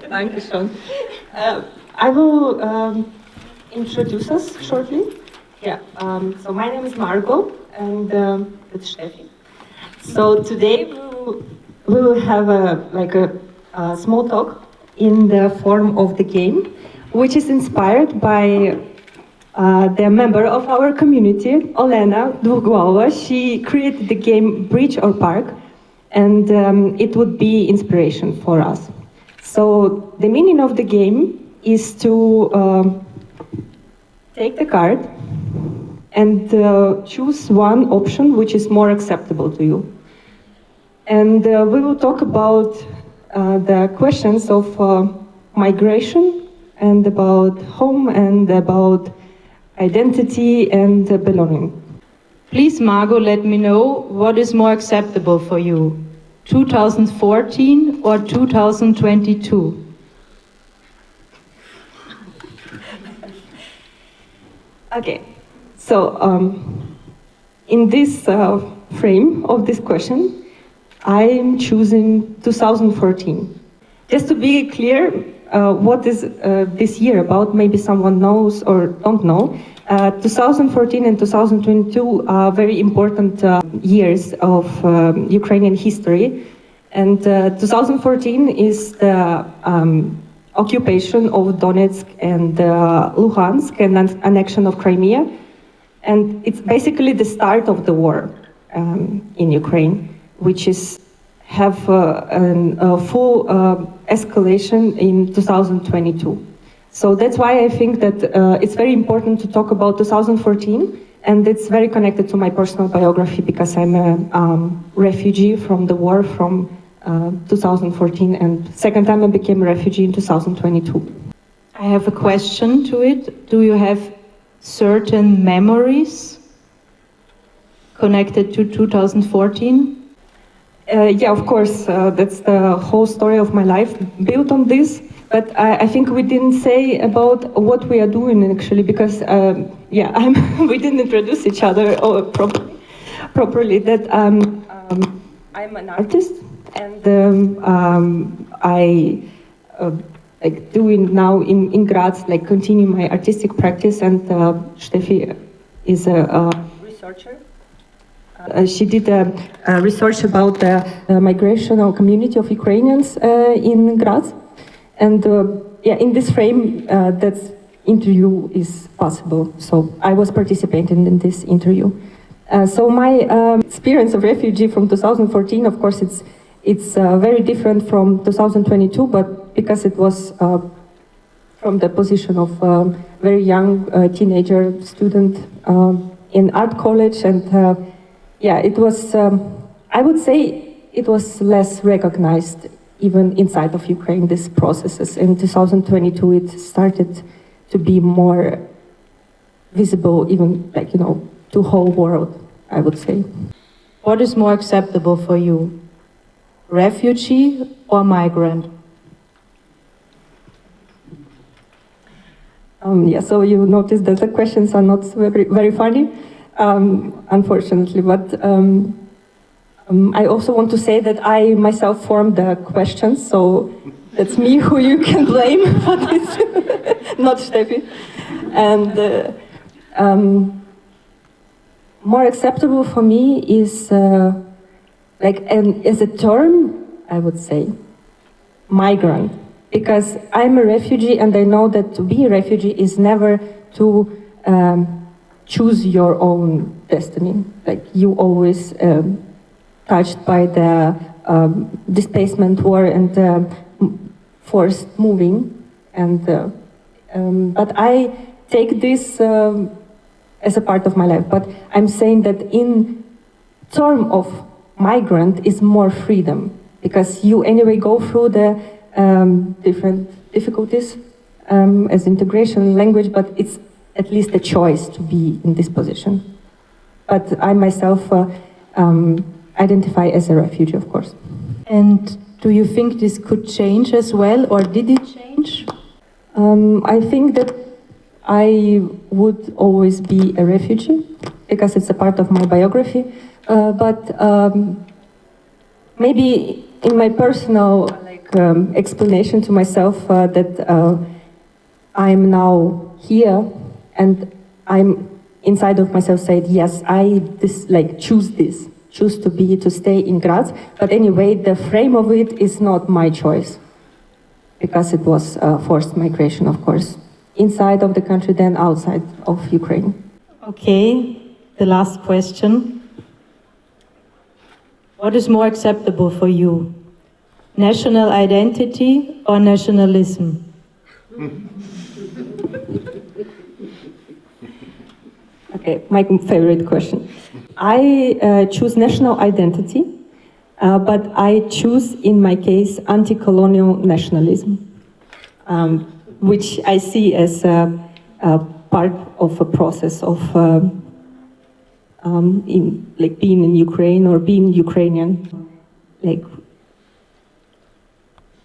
Dankeschön. I will introduce us shortly. Yeah. So my name is Margo, and it's Steffi. So today we will have a small talk in the form of the game, which is inspired by the member of our community, Olena Dvugolova. She created the game Bridge or Park, and it would be inspiration for us. So the meaning of the game is to take the card and choose one option which is more acceptable to you. And we will talk about the questions of migration and about home and about identity and belonging. Please, Margo, let me know what is more acceptable for you, 2014 or 2022? Okay, so in this frame of this question, I am choosing 2014. Just to be clear, what is this year about? Maybe someone knows or don't know. 2014 and 2022 are very important years of Ukrainian history. And 2014 is the occupation of Donetsk and Luhansk and annexion of Crimea. And it's basically the start of the war in Ukraine, which is have a full escalation in 2022. So that's why I think that it's very important to talk about 2014, and it's very connected to my personal biography because I'm a refugee from the war from 2014, and second time I became a refugee in 2022. I have a question to it. Do you have certain memories connected to 2014? Yeah, of course, that's the whole story of my life built on this. But I think we didn't say about what we are doing actually, because yeah, we didn't introduce each other properly. That I'm an artist, and I like doing now in Graz, like continue my artistic practice. And Steffi is a researcher. She did a research about the migrational community of Ukrainians in Graz. And yeah, in this frame, that interview is possible. So I was participating in this interview. So my experience of refugee from 2014, of course, it's very different from 2022, but because it was from the position of very young teenager student in art college, and yeah, it was, I would say it was less recognized even inside of Ukraine, these processes. In 2022, it started to be more visible, even like, you know, to whole world, I would say. What is more acceptable for you, refugee or migrant? Yeah, so you notice that the questions are not very funny, unfortunately, but I also want to say that I myself formed the questions, so that's me who you can blame for this, not Steffi. And more acceptable for me is like, and as a term, I would say, migrant, because I'm a refugee and I know that to be a refugee is never to choose your own destiny. Like you always touched by the displacement war and forced moving, and but I take this as a part of my life. But I'm saying that in term of migrant is more freedom, because you anyway go through the different difficulties as integration, language, but it's at least a choice to be in this position. But I myself identify as a refugee, of course. And do you think this could change as well, or did it change? I think that I would always be a refugee because it's a part of my biography. But maybe in my personal like explanation to myself that I'm now here, and I'm inside of myself said, yes, I choose to stay in Graz. But anyway, the frame of it is not my choice, because it was forced migration, of course, inside of the country, then outside of Ukraine. Okay, the last question. What is more acceptable for you? National identity or nationalism? Okay, my favorite question. I choose national identity, but I choose, in my case, anti-colonial nationalism, which I see as a part of a process of being in Ukraine or being Ukrainian,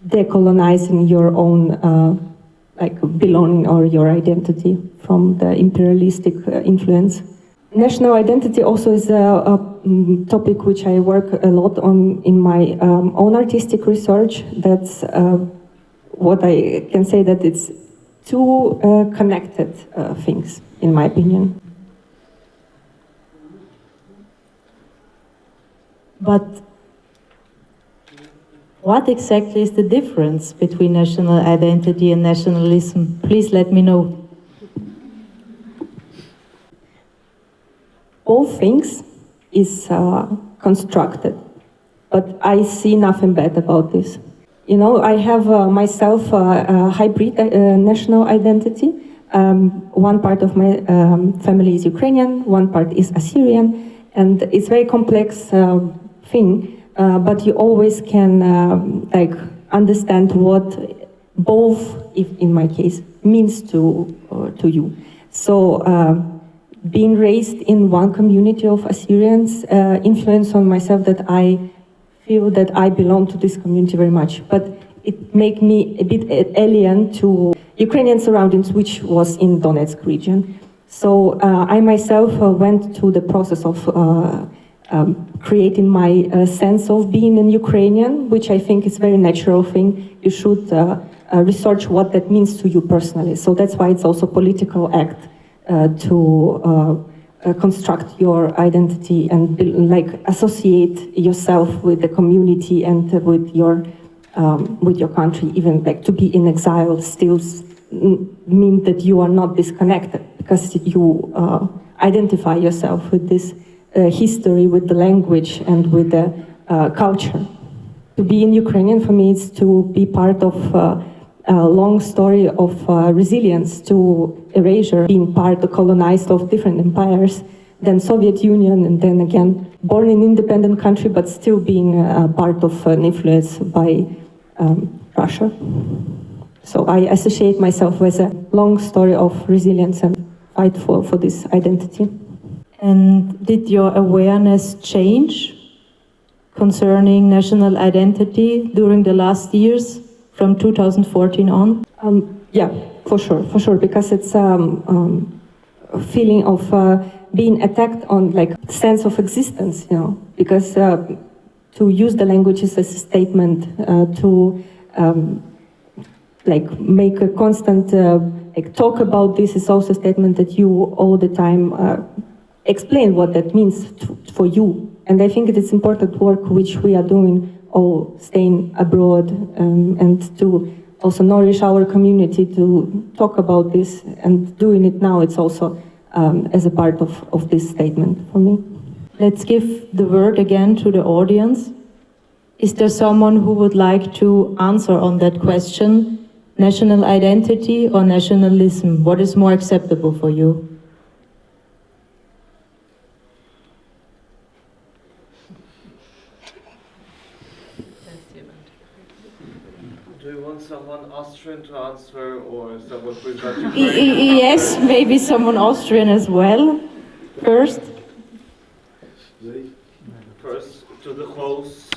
decolonizing your own belonging or your identity from the imperialistic influence. National identity also is a topic which I work a lot on in my own artistic research. That's what I can say, that it's two connected things, in my opinion. But what exactly is the difference between national identity and nationalism? Please let me know. Both things is constructed, but I see nothing bad about this. You know, I have myself a hybrid national identity. One part of my family is Ukrainian, one part is Assyrian, and it's a very complex thing, but you always can understand what both, if in my case, means to you. So being raised in one community of Assyrians influenced on myself that I feel that I belong to this community very much, but it made me a bit alien to Ukrainian surroundings, which was in Donetsk region. So I myself went through the process of creating my sense of being an Ukrainian, which I think is a very natural thing. You should research what that means to you personally. So that's why it's also a political act to construct your identity and associate yourself with the community and with your country. Even to be in exile still mean that you are not disconnected, because you identify yourself with this history, with the language, and with the culture. To be in Ukrainian for me is to be part of a long story of resilience to erasure, being part of colonized of different empires, then Soviet Union, and then again born in independent country, but still being part of an influence by Russia. So I associate myself with a long story of resilience and fight for this identity. And did your awareness change concerning national identity during the last years, from 2014 on? Yeah, for sure, because it's a feeling of being attacked on sense of existence, because to use the language is a statement, to make a constant talk about this is also a statement that you all the time explain what that means for you. And I think it is important work which we are doing, all staying abroad, and to also nourish our community to talk about this, and doing it now, it's also as a part of this statement for me. Let's give the word again to the audience. Is there someone who would like to answer on that question? National identity or nationalism? What is more acceptable for you? Do you want someone Austrian to answer, or someone who is not Ukrainian? Yes, maybe someone Austrian as well. First. First to the host.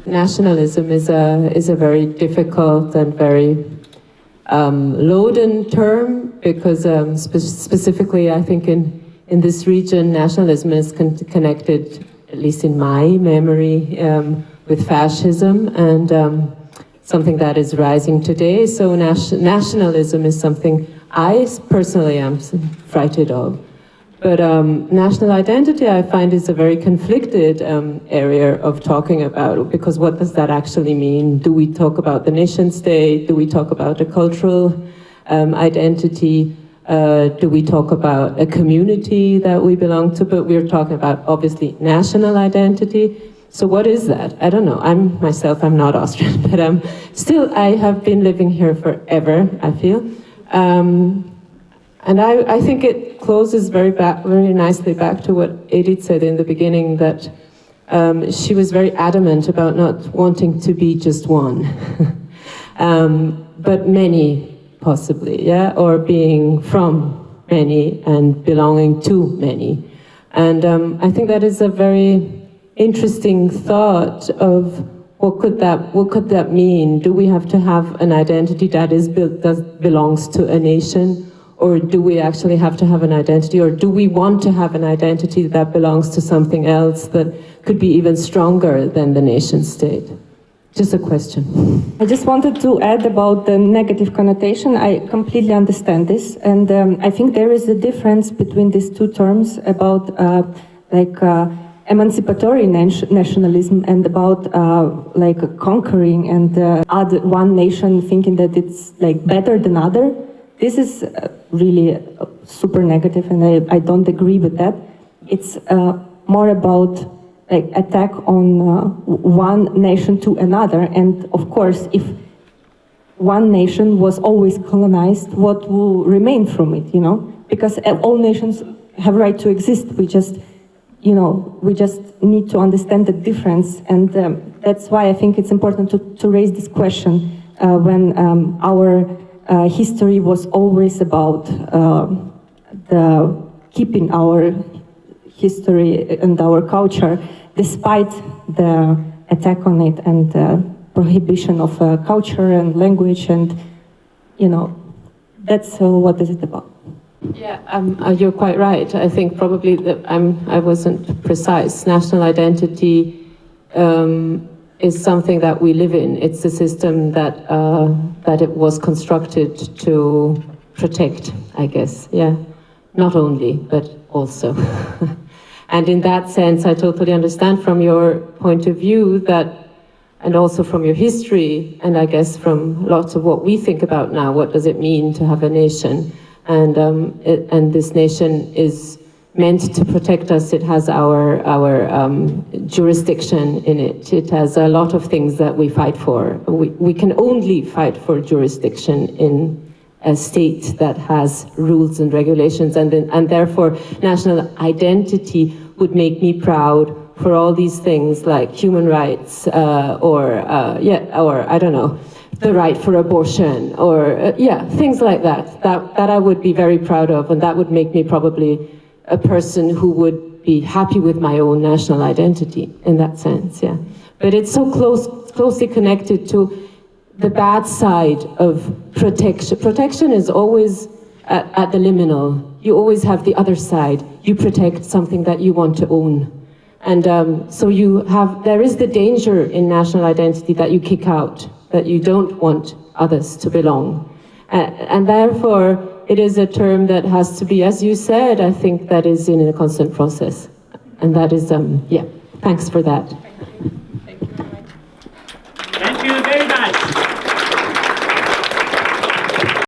Nationalism is a very difficult and very loaded term, because specifically I think in this region nationalism is connected, at least in my memory, with fascism, and something that is rising today. So nationalism is something I personally am frightened of. But national identity, I find, is a very conflicted area of talking about, because what does that actually mean? Do we talk about the nation state? Do we talk about a cultural identity? Do we talk about a community that we belong to? But we're talking about, obviously, national identity. So what is that? I don't know. I'm not Austrian, but still, I have been living here forever, I feel. And I think it closes very nicely back to what Edith said in the beginning, that she was very adamant about not wanting to be just one, but many, possibly, yeah, or being from many and belonging to many. And I think that is a very interesting thought of what could that mean? Do we have to have an identity that is built, that belongs to a nation? Or do we actually have to have an identity, or do we want to have an identity that belongs to something else that could be even stronger than the nation state? Just a question. I just wanted to add about the negative connotation. I completely understand this, and I think there is a difference between these two terms about emancipatory nationalism and about conquering and one nation thinking that it's better than other. This is really super negative, and I don't agree with that. It's more about attack on one nation to another, and of course, if one nation was always colonized, what will remain from it? Because all nations have right to exist. We just need to understand the difference, and that's why I think it's important to raise this question when our history was always about keeping our history and our culture, despite the attack on it and prohibition of culture and language, and that's what is it about. Yeah, you're quite right. I think probably that I wasn't precise. National identity is something that we live in. It's a system that it was constructed to protect, I guess. Yeah, not only, but also. And in that sense, I totally understand from your point of view that, and also from your history, and I guess from lots of what we think about now, what does it mean to have a nation? And this nation is meant to protect us. It has our jurisdiction in it. It has a lot of things that we fight for. We can only fight for jurisdiction in a state that has rules and regulations, and therefore national identity would make me proud for all these things like human rights, or I don't know, the right for abortion, or things like that. That I would be very proud of, and that would make me probably a person who would be happy with my own national identity in that sense, yeah. But it's so closely connected to the bad side of protection. Protection is always at the liminal. You always have the other side. You protect something that you want to own. And so there is the danger in national identity that you kick out, that you don't want others to belong. And therefore, it is a term that has to be, as you said, I think that is in a constant process. And that is, thanks for that.